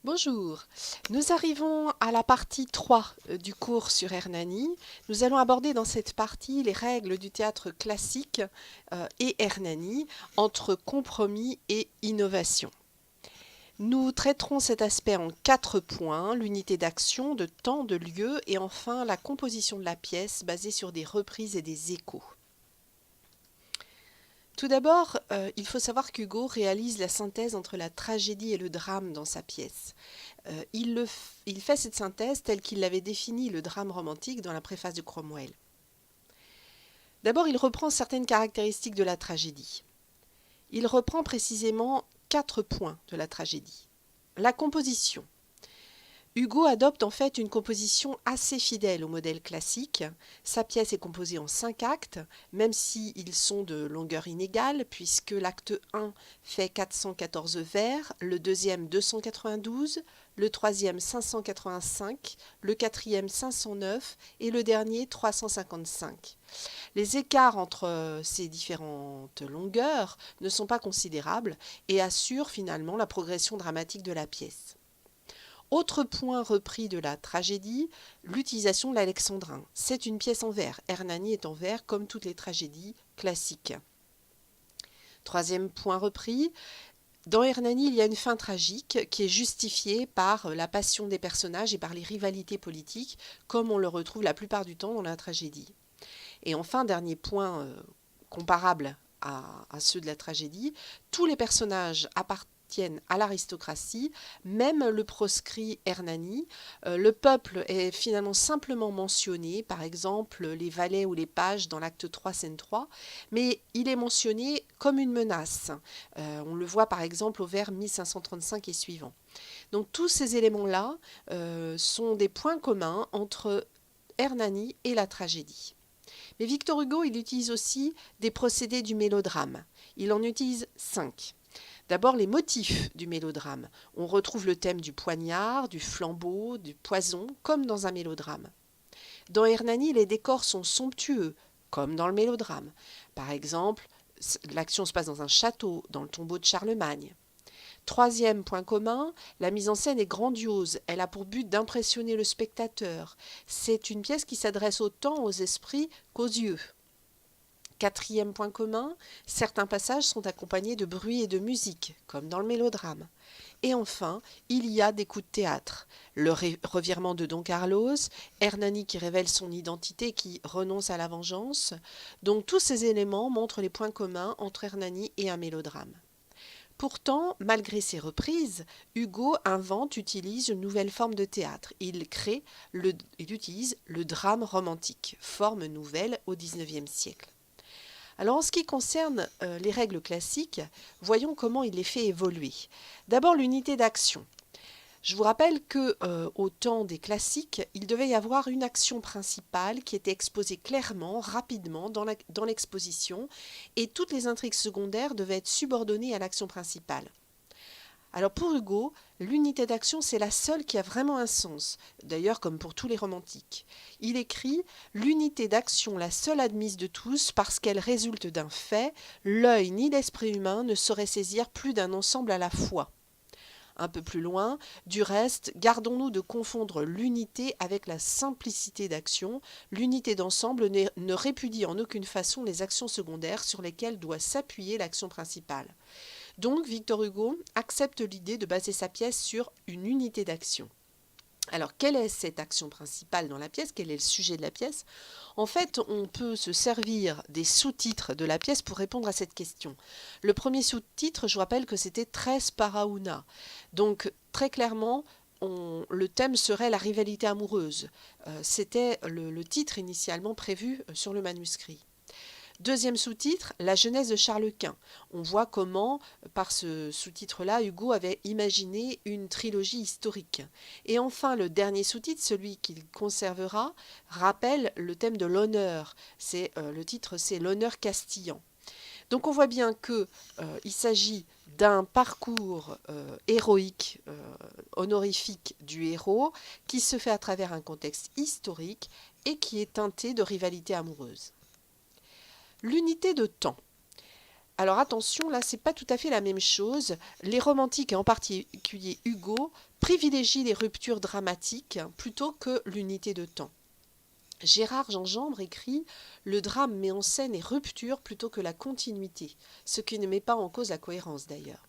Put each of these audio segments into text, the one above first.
Bonjour, nous arrivons à la partie 3 du cours sur Hernani. Nous allons aborder dans cette partie les règles du théâtre classique et Hernani entre compromis et innovation. Nous traiterons cet aspect en 4 points, l'unité d'action, de temps, de lieu et enfin la composition de la pièce basée sur des reprises et des échos. Tout d'abord, il faut savoir qu'Hugo réalise la synthèse entre la tragédie et le drame dans sa pièce. Il fait cette synthèse telle qu'il l'avait définie le drame romantique dans la préface de Cromwell. D'abord, il reprend certaines caractéristiques de la tragédie. Il reprend précisément 4 points de la tragédie. La composition. Hugo adopte en fait une composition assez fidèle au modèle classique. Sa pièce est composée en 5 actes, même s'ils sont de longueur inégale, puisque l'acte 1 fait 414 vers, le deuxième 292, le troisième 585, le quatrième 509 et le dernier 355. Les écarts entre ces différentes longueurs ne sont pas considérables et assurent finalement la progression dramatique de la pièce. Autre point repris de la tragédie, l'utilisation de l'alexandrin. C'est une pièce en vers. Hernani est en vers comme toutes les tragédies classiques. Troisième point repris, dans Hernani, il y a une fin tragique qui est justifiée par la passion des personnages et par les rivalités politiques, comme on le retrouve la plupart du temps dans la tragédie. Et enfin, dernier point comparable à ceux de la tragédie, tous les personnages appartiennent à l'aristocratie, même le proscrit Hernani. Le peuple est finalement simplement mentionné, par exemple les valets ou les pages dans l'acte 3, scène 3, mais il est mentionné comme une menace. On le voit par exemple au vers 1535 et suivant. Donc tous ces éléments-là sont des points communs entre Hernani et la tragédie. Mais Victor Hugo, il utilise aussi des procédés du mélodrame. Il en utilise 5. D'abord, les motifs du mélodrame. On retrouve le thème du poignard, du flambeau, du poison, comme dans un mélodrame. Dans Hernani, les décors sont somptueux, comme dans le mélodrame. Par exemple, l'action se passe dans un château, dans le tombeau de Charlemagne. Troisième point commun, la mise en scène est grandiose. Elle a pour but d'impressionner le spectateur. C'est une pièce qui s'adresse autant aux esprits qu'aux yeux. Quatrième point commun, certains passages sont accompagnés de bruit et de musique, comme dans le mélodrame. Et enfin, il y a des coups de théâtre. Le revirement de Don Carlos, Hernani qui révèle son identité, qui renonce à la vengeance. Donc tous ces éléments montrent les points communs entre Hernani et un mélodrame. Pourtant, malgré ces reprises, Hugo utilise une nouvelle forme de théâtre. Il utilise le drame romantique, forme nouvelle au XIXe siècle. Alors en ce qui concerne les règles classiques, voyons comment il les fait évoluer. D'abord l'unité d'action. Je vous rappelle qu'au temps des classiques, il devait y avoir une action principale qui était exposée clairement, rapidement dans l'exposition, et toutes les intrigues secondaires devaient être subordonnées à l'action principale. Alors pour Hugo, l'unité d'action, c'est la seule qui a vraiment un sens, d'ailleurs comme pour tous les romantiques. Il écrit « L'unité d'action, la seule admise de tous, parce qu'elle résulte d'un fait, l'œil ni l'esprit humain ne sauraient saisir plus d'un ensemble à la fois. » Un peu plus loin, du reste, gardons-nous de confondre l'unité avec la simplicité d'action. L'unité d'ensemble ne répudie en aucune façon les actions secondaires sur lesquelles doit s'appuyer l'action principale. Donc, Victor Hugo accepte l'idée de baser sa pièce sur une unité d'action. Alors, quelle est cette action principale dans la pièce? Quel est le sujet de la pièce? En fait, on peut se servir des sous-titres de la pièce pour répondre à cette question. Le premier sous-titre, je vous rappelle que c'était Tres para una. Donc, très clairement, le thème serait la rivalité amoureuse. C'était le titre initialement prévu sur le manuscrit. Deuxième sous-titre, la jeunesse de Charles Quint. On voit comment, par ce sous-titre-là, Hugo avait imaginé une trilogie historique. Et enfin, le dernier sous-titre, celui qu'il conservera, rappelle le thème de l'honneur. Le titre, c'est l'honneur castillan. Donc on voit bien qu'il s'agit d'un parcours héroïque, honorifique du héros, qui se fait à travers un contexte historique et qui est teinté de rivalité amoureuse. L'unité de temps. Alors attention, là, c'est pas tout à fait la même chose. Les romantiques, et en particulier Hugo, privilégient les ruptures dramatiques plutôt que l'unité de temps. Gérard Gingembre écrit: le drame met en scène les ruptures plutôt que la continuité, ce qui ne met pas en cause la cohérence d'ailleurs.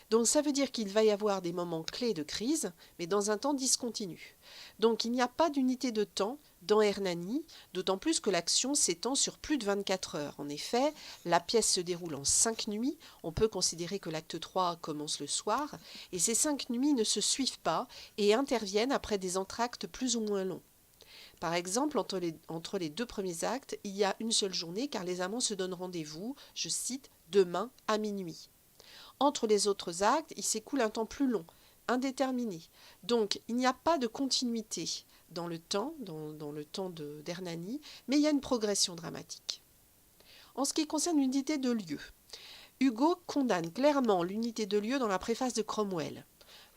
Donc ça veut dire qu'il va y avoir des moments clés de crise, mais dans un temps discontinu. Donc il n'y a pas d'unité de temps dans Hernani, d'autant plus que l'action s'étend sur plus de 24 heures. En effet, la pièce se déroule en 5 nuits, on peut considérer que l'acte 3 commence le soir, et ces 5 nuits ne se suivent pas et interviennent après des entr'actes plus ou moins longs. Par exemple, entre les deux premiers actes, il y a une seule journée car les amants se donnent rendez-vous, je cite, demain à minuit. Entre les autres actes, il s'écoule un temps plus long, indéterminé. Donc, il n'y a pas de continuité dans le temps, dans le temps d'Hernani, mais il y a une progression dramatique. En ce qui concerne l'unité de lieu, Hugo condamne clairement l'unité de lieu dans la préface de Cromwell.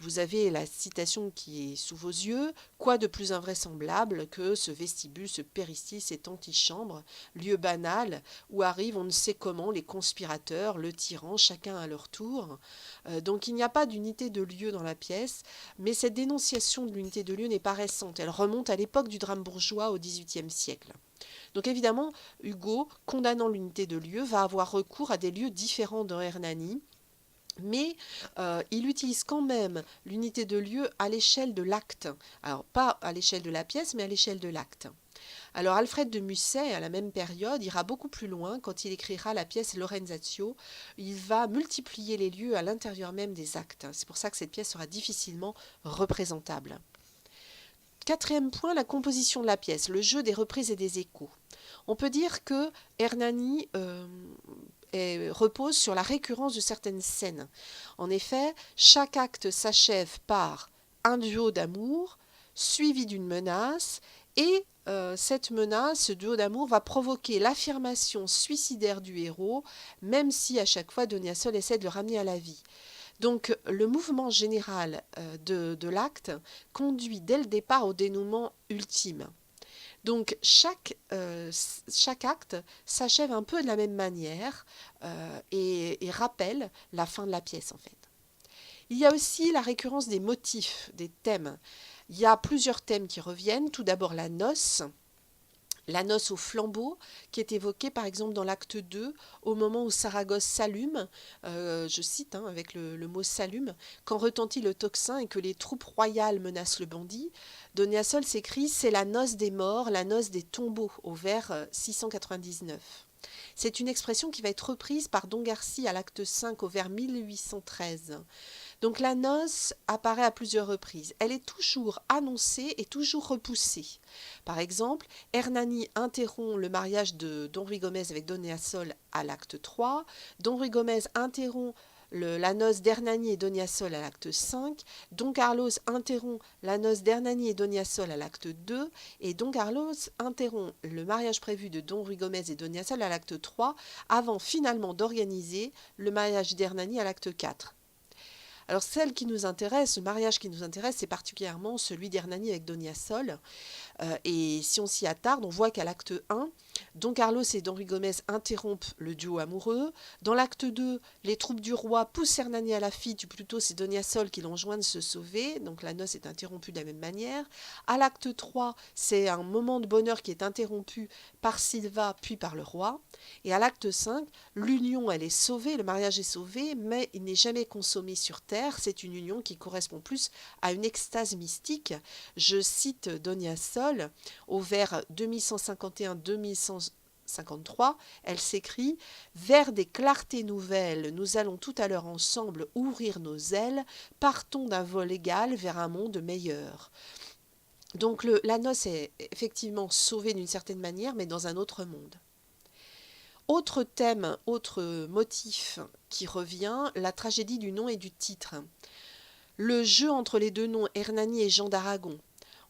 Vous avez la citation qui est sous vos yeux: quoi de plus invraisemblable que ce vestibule, ce péristyle, cette antichambre, lieu banal où arrivent on ne sait comment les conspirateurs, le tyran, chacun à leur tour. Donc il n'y a pas d'unité de lieu dans la pièce, mais cette dénonciation de l'unité de lieu n'est pas récente, elle remonte à l'époque du drame bourgeois au XVIIIe siècle. Donc évidemment, Hugo, condamnant l'unité de lieu, va avoir recours à des lieux différents dans Hernani, mais il utilise quand même l'unité de lieu à l'échelle de l'acte. Alors, pas à l'échelle de la pièce, mais à l'échelle de l'acte. Alors, Alfred de Musset, à la même période, ira beaucoup plus loin quand il écrira la pièce Lorenzatio. Il va multiplier les lieux à l'intérieur même des actes. C'est pour ça que cette pièce sera difficilement représentable. Quatrième point, la composition de la pièce, le jeu des reprises et des échos. On peut dire que Hernani repose sur la récurrence de certaines scènes. En effet, chaque acte s'achève par un duo d'amour suivi d'une menace et cette menace, ce duo d'amour, va provoquer l'affirmation suicidaire du héros, même si à chaque fois Doniasol essaie de le ramener à la vie. Donc le mouvement général de l'acte conduit dès le départ au dénouement ultime. Donc chaque acte s'achève un peu de la même manière et rappelle la fin de la pièce en fait. Il y a aussi la récurrence des motifs, des thèmes. Il y a plusieurs thèmes qui reviennent. Tout d'abord la noce au flambeau, qui est évoquée par exemple dans l'acte 2, au moment où Saragosse s'allume, je cite avec le mot s'allume, quand retentit le tocsin et que les troupes royales menacent le bandit. Doniasol s'écrit: c'est la noce des morts, la noce des tombeaux, au vers 699. C'est une expression qui va être reprise par Don Garcy à l'acte 5 au vers 1813. Donc la noce apparaît à plusieurs reprises. Elle est toujours annoncée et toujours repoussée. Par exemple, Hernani interrompt le mariage de Don Ruy Gomez avec Doniasol à l'acte 3. Don Ruy Gomez interrompt la noce d'Hernani et Doniasol à l'acte 5. Don Carlos interrompt la noce d'Hernani et Doniasol à l'acte 2. Et Don Carlos interrompt le mariage prévu de Don Ruy Gomez et Doniasol à l'acte 3 avant finalement d'organiser le mariage d'Hernani à l'acte 4. Alors celle qui nous intéresse, le mariage qui nous intéresse, c'est particulièrement celui d'Hernani avec Doniasol. Et si on s'y attarde, on voit qu'à l'acte 1, Don Carlos et Don Ruy Gomez interrompent le duo amoureux. Dans l'acte 2, les troupes du roi poussent Hernani à la fuite, ou plutôt c'est Doniasol qui l'enjoint de se sauver, donc la noce est interrompue de la même manière. À l'acte 3, c'est un moment de bonheur qui est interrompu par Silva puis par le roi. Et à l'acte 5, l'union elle est sauvée, le mariage est sauvé, mais il n'est jamais consommé sur terre. C'est une union qui correspond plus à une extase mystique. Je cite Doniasol au vers 2151-2153, elle s'écrit: vers des clartés nouvelles, nous allons tout à l'heure ensemble ouvrir nos ailes, partons d'un vol égal vers un monde meilleur. Donc la noce est effectivement sauvée d'une certaine manière, mais dans un autre monde. Autre thème, autre motif qui revient, la tragédie du nom et du titre. Le jeu entre les deux noms, Hernani et Jean d'Aragon.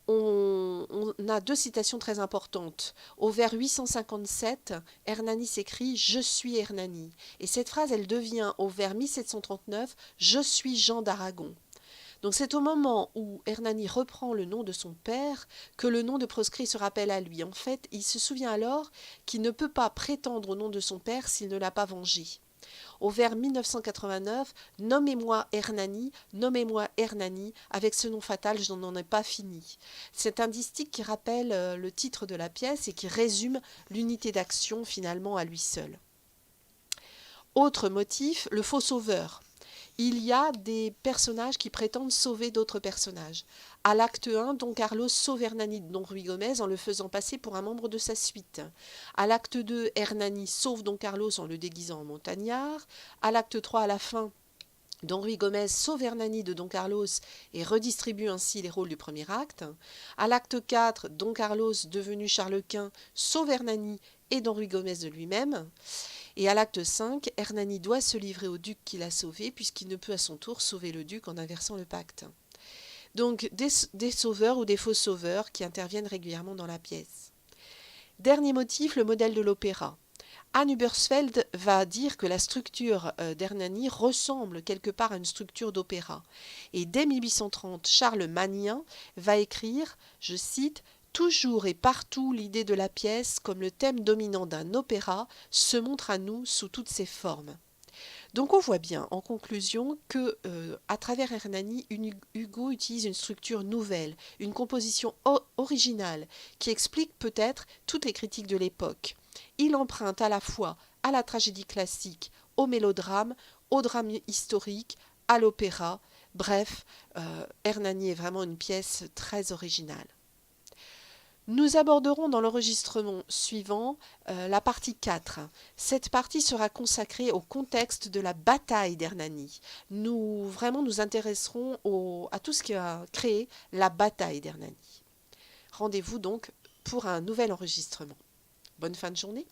On a deux citations très importantes. Au vers 857, Hernani s'écrit « Je suis Hernani ». Et cette phrase, elle devient au vers 1739 « Je suis Jean d'Aragon ». Donc c'est au moment où Hernani reprend le nom de son père que le nom de proscrit se rappelle à lui. En fait, il se souvient alors qu'il ne peut pas prétendre au nom de son père s'il ne l'a pas vengé. au vers 1989, nommez-moi Hernani, nommez-moi Hernani, avec ce nom fatal, je n'en ai pas fini. C'est un distique qui rappelle le titre de la pièce et qui résume l'unité d'action finalement à lui seul. Autre motif, le faux sauveur. Il y a des personnages qui prétendent sauver d'autres personnages. À l'acte 1, Don Carlos sauve Hernani de Don Ruy Gomez en le faisant passer pour un membre de sa suite. À l'acte 2, Hernani sauve Don Carlos en le déguisant en montagnard. À l'acte 3, à la fin, Don Ruy Gomez sauve Hernani de Don Carlos et redistribue ainsi les rôles du premier acte. À l'acte 4, Don Carlos, devenu Charles Quint, sauve Hernani et Don Ruy Gomez de lui-même. Et à l'acte 5, Hernani doit se livrer au duc qui l'a sauvé, puisqu'il ne peut à son tour sauver le duc en inversant le pacte. Donc des sauveurs ou des faux sauveurs qui interviennent régulièrement dans la pièce. Dernier motif, le modèle de l'opéra. Anne Ubersfeld va dire que la structure d'Hernani ressemble quelque part à une structure d'opéra. Et dès 1830, Charles Magnien va écrire, je cite, « Toujours et partout l'idée de la pièce, comme le thème dominant d'un opéra, se montre à nous sous toutes ses formes. » Donc on voit bien en conclusion que à travers Hernani, Hugo utilise une structure nouvelle, une composition originale qui explique peut-être toutes les critiques de l'époque. Il emprunte à la fois à la tragédie classique, au mélodrame, au drame historique, à l'opéra. Bref, Hernani est vraiment une pièce très originale. Nous aborderons dans l'enregistrement suivant la partie 4. Cette partie sera consacrée au contexte de la bataille d'Hernani. Nous nous intéresserons à tout ce qui a créé la bataille d'Hernani. Rendez-vous donc pour un nouvel enregistrement. Bonne fin de journée.